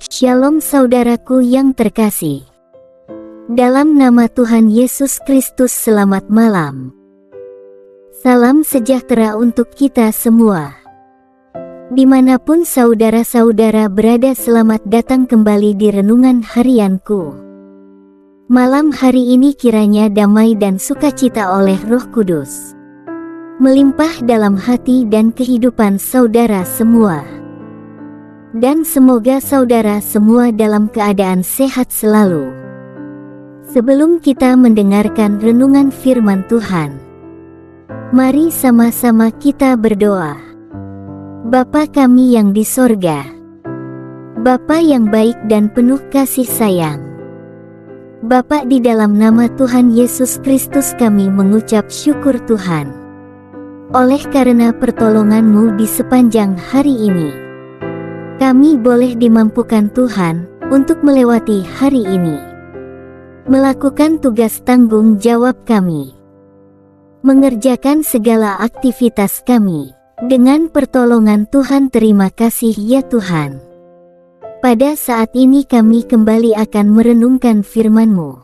Shalom saudaraku yang terkasih. Dalam nama Tuhan Yesus Kristus, selamat malam. Salam sejahtera untuk kita semua. Dimanapun saudara-saudara berada, selamat datang kembali di Renungan Harianku. Malam hari ini kiranya damai dan sukacita oleh Roh Kudus melimpah dalam hati dan kehidupan saudara semua. Dan semoga saudara semua dalam keadaan sehat selalu. Sebelum kita mendengarkan renungan firman Tuhan, mari sama-sama kita berdoa. Bapa kami yang di sorga, Bapa yang baik dan penuh kasih sayang, Bapa, di dalam nama Tuhan Yesus Kristus kami mengucap syukur Tuhan, oleh karena pertolongan-Mu di sepanjang hari ini. Kami boleh dimampukan Tuhan untuk melewati hari ini, melakukan tugas tanggung jawab kami, mengerjakan segala aktivitas kami. Dengan pertolongan Tuhan, terima kasih ya Tuhan. Pada saat ini kami kembali akan merenungkan firman-Mu.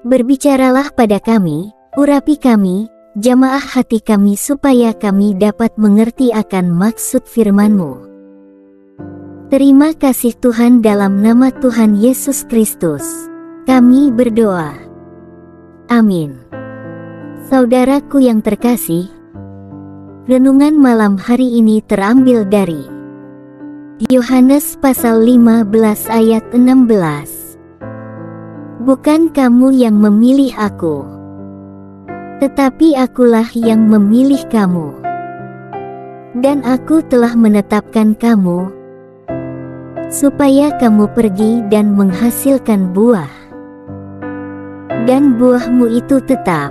Berbicaralah pada kami, urapi kami, jamaah hati kami supaya kami dapat mengerti akan maksud firman-Mu. Terima kasih Tuhan, dalam nama Tuhan Yesus Kristus kami berdoa. Amin. Saudaraku yang terkasih, renungan malam hari ini terambil dari Yohanes pasal 15 ayat 16. Bukan kamu yang memilih aku, tetapi akulah yang memilih kamu. Dan aku telah menetapkan kamu supaya kamu pergi dan menghasilkan buah, dan buahmu itu tetap,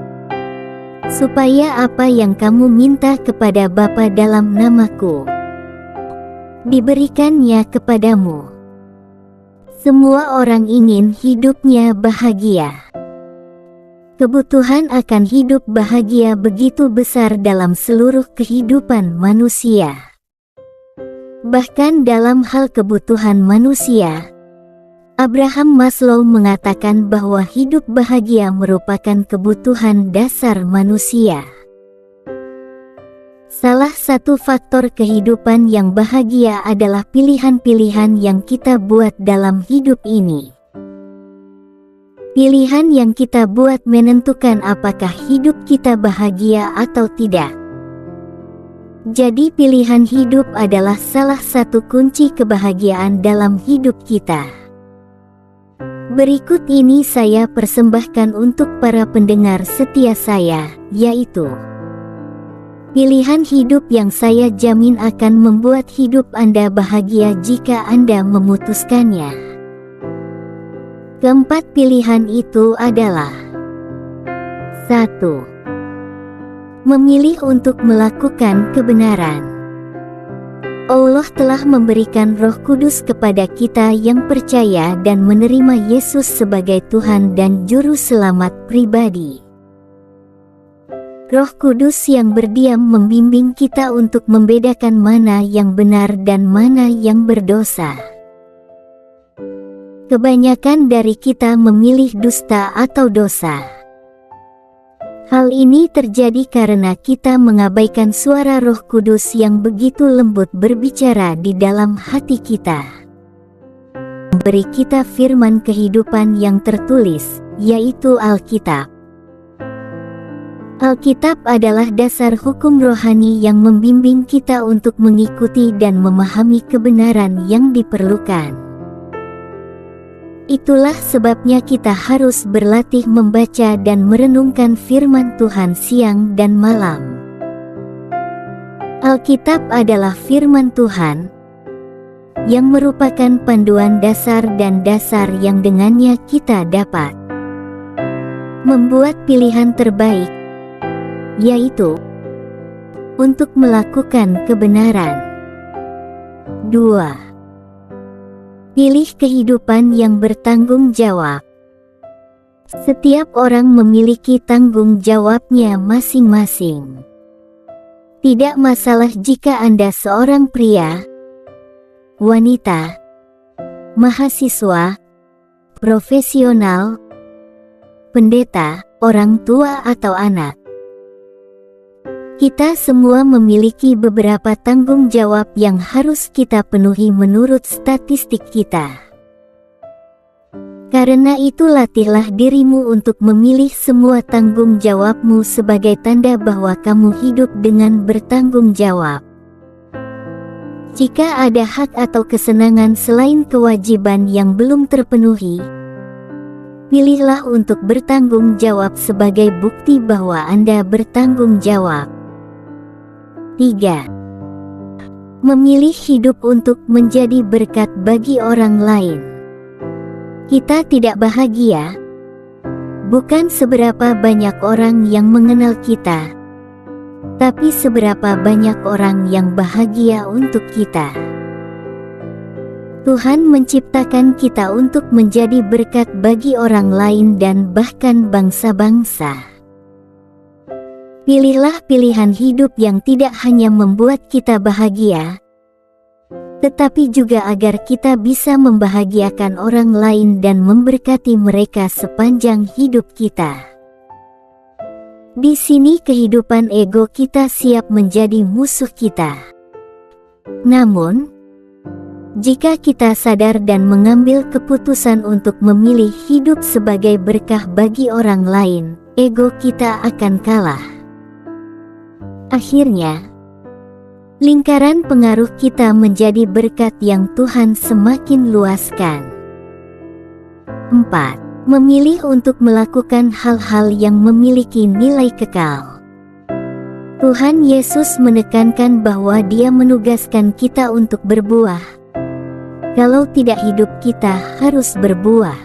supaya apa yang kamu minta kepada Bapa dalam namaku, diberikannya kepadamu. Semua orang ingin hidupnya bahagia. Kebutuhan akan hidup bahagia begitu besar dalam seluruh kehidupan manusia. Bahkan dalam hal kebutuhan manusia, Abraham Maslow mengatakan bahwa hidup bahagia merupakan kebutuhan dasar manusia. Salah satu faktor kehidupan yang bahagia adalah pilihan-pilihan yang kita buat dalam hidup ini. Pilihan yang kita buat menentukan apakah hidup kita bahagia atau tidak. Jadi pilihan hidup adalah salah satu kunci kebahagiaan dalam hidup kita. Berikut ini saya persembahkan untuk para pendengar setia saya, yaitu pilihan hidup yang saya jamin akan membuat hidup Anda bahagia jika Anda memutuskannya. Keempat pilihan itu adalah: 1. Memilih untuk melakukan kebenaran. Allah telah memberikan Roh Kudus kepada kita yang percaya dan menerima Yesus sebagai Tuhan dan Juru Selamat pribadi. Roh Kudus yang berdiam membimbing kita untuk membedakan mana yang benar dan mana yang berdosa. Kebanyakan dari kita memilih dusta atau dosa. Hal ini terjadi karena kita mengabaikan suara Roh Kudus yang begitu lembut berbicara di dalam hati kita. Beri kita firman kehidupan yang tertulis, yaitu Alkitab. Alkitab adalah dasar hukum rohani yang membimbing kita untuk mengikuti dan memahami kebenaran yang diperlukan. Itulah sebabnya kita harus berlatih membaca dan merenungkan firman Tuhan siang dan malam. Alkitab adalah firman Tuhan yang merupakan panduan dasar dan dasar yang dengannya kita dapat membuat pilihan terbaik, yaitu untuk melakukan kebenaran. 2. Pilih kehidupan yang bertanggung jawab. Setiap orang memiliki tanggung jawabnya masing-masing. Tidak masalah jika Anda seorang pria, wanita, mahasiswa, profesional, pendeta, orang tua atau anak. Kita semua memiliki beberapa tanggung jawab yang harus kita penuhi menurut statistik kita. Karena itu latihlah dirimu untuk memilih semua tanggung jawabmu sebagai tanda bahwa kamu hidup dengan bertanggung jawab. Jika ada hak atau kesenangan selain kewajiban yang belum terpenuhi, pilihlah untuk bertanggung jawab sebagai bukti bahwa Anda bertanggung jawab. 3. Memilih hidup untuk menjadi berkat bagi orang lain. Kita tidak bahagia, bukan seberapa banyak orang yang mengenal kita, tapi seberapa banyak orang yang bahagia untuk kita. Tuhan menciptakan kita untuk menjadi berkat bagi orang lain dan bahkan bangsa-bangsa. Pilihlah pilihan hidup yang tidak hanya membuat kita bahagia, tetapi juga agar kita bisa membahagiakan orang lain dan memberkati mereka sepanjang hidup kita. Di sini kehidupan ego kita siap menjadi musuh kita. Namun, jika kita sadar dan mengambil keputusan untuk memilih hidup sebagai berkah bagi orang lain, ego kita akan kalah. Akhirnya, lingkaran pengaruh kita menjadi berkat yang Tuhan semakin luaskan. 4. Memilih untuk melakukan hal-hal yang memiliki nilai kekal. Tuhan Yesus menekankan bahwa Dia menugaskan kita untuk berbuah. Kalau tidak, hidup kita harus berbuah.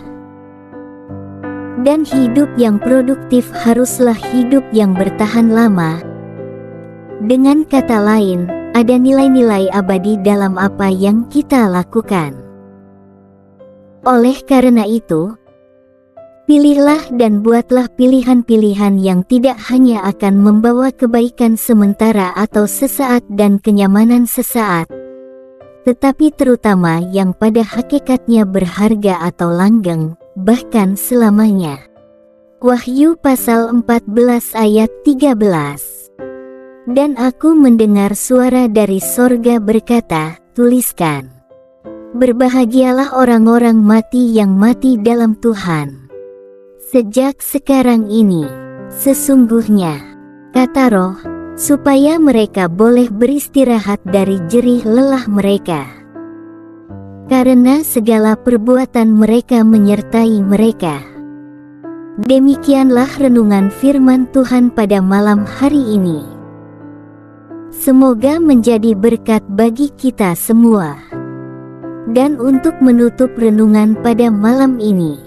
Dan hidup yang produktif haruslah hidup yang bertahan lama. Dengan kata lain, ada nilai-nilai abadi dalam apa yang kita lakukan. Oleh karena itu, pilihlah dan buatlah pilihan-pilihan yang tidak hanya akan membawa kebaikan sementara atau sesaat dan kenyamanan sesaat, tetapi terutama yang pada hakikatnya berharga atau langgeng, bahkan selamanya. Wahyu pasal 14 ayat 13. Dan aku mendengar suara dari sorga berkata, tuliskan, berbahagialah orang-orang mati yang mati dalam Tuhan. Sejak sekarang ini, sesungguhnya, kata Roh, supaya mereka boleh beristirahat dari jerih lelah mereka. Karena segala perbuatan mereka menyertai mereka. Demikianlah renungan firman Tuhan pada malam hari ini. Semoga menjadi berkat bagi kita semua. Dan untuk menutup renungan pada malam ini,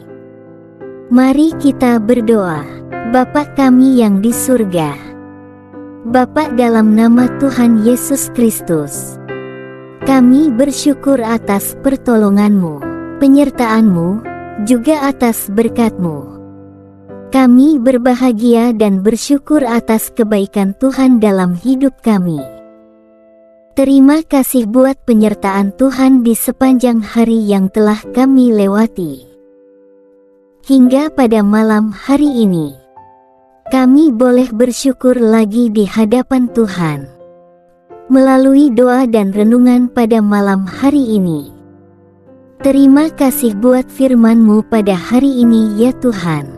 mari kita berdoa. Bapa kami yang di surga, Bapa, dalam nama Tuhan Yesus Kristus, kami bersyukur atas pertolongan-Mu, penyertaan-Mu, juga atas berkat-Mu. Kami berbahagia dan bersyukur atas kebaikan Tuhan dalam hidup kami. Terima kasih buat penyertaan Tuhan di sepanjang hari yang telah kami lewati. Hingga pada malam hari ini, kami boleh bersyukur lagi di hadapan Tuhan. Melalui doa dan renungan pada malam hari ini, terima kasih buat firman-Mu pada hari ini ya Tuhan.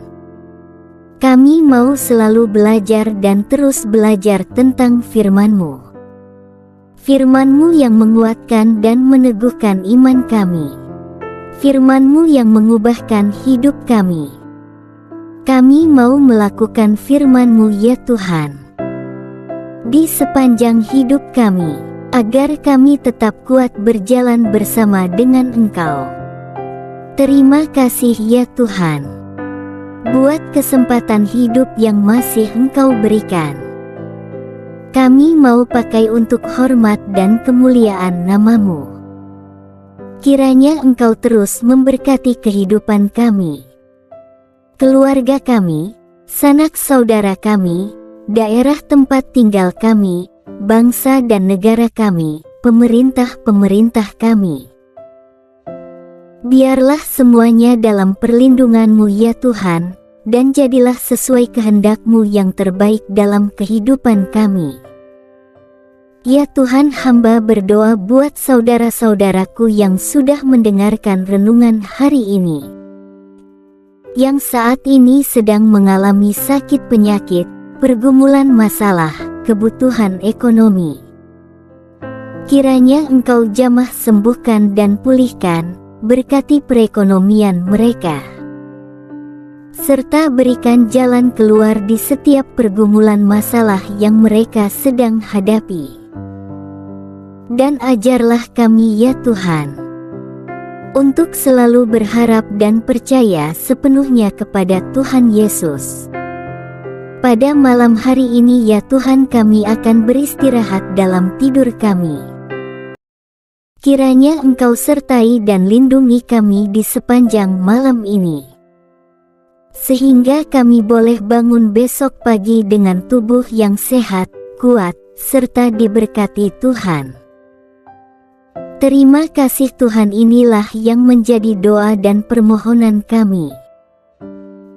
Kami mau selalu belajar dan terus belajar tentang firman-Mu. Firman-Mu yang menguatkan dan meneguhkan iman kami. Firman-Mu yang mengubahkan hidup kami. Kami mau melakukan firman-Mu ya Tuhan. Di sepanjang hidup kami, agar kami tetap kuat berjalan bersama dengan Engkau. Terima kasih ya Tuhan, buat kesempatan hidup yang masih Engkau berikan. Kami mau pakai untuk hormat dan kemuliaan nama-Mu. Kiranya Engkau terus memberkati kehidupan kami, keluarga kami, sanak saudara kami, daerah tempat tinggal kami, bangsa dan negara kami, pemerintah-pemerintah kami. Biarlah semuanya dalam perlindungan-Mu ya Tuhan, dan jadilah sesuai kehendak-Mu yang terbaik dalam kehidupan kami. Ya Tuhan, hamba berdoa buat saudara-saudaraku yang sudah mendengarkan renungan hari ini, yang saat ini sedang mengalami sakit penyakit, pergumulan masalah, kebutuhan ekonomi. Kiranya Engkau jamah sembuhkan dan pulihkan, berkati perekonomian mereka, serta berikan jalan keluar di setiap pergumulan masalah yang mereka sedang hadapi. Dan ajarlah kami ya Tuhan, untuk selalu berharap dan percaya sepenuhnya kepada Tuhan Yesus. Pada malam hari ini ya Tuhan, kami akan beristirahat dalam tidur kami. Kiranya Engkau sertai dan lindungi kami di sepanjang malam ini, sehingga kami boleh bangun besok pagi dengan tubuh yang sehat, kuat, serta diberkati Tuhan. Terima kasih Tuhan, inilah yang menjadi doa dan permohonan kami.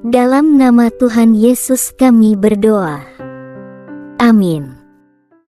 Dalam nama Tuhan Yesus kami berdoa. Amin.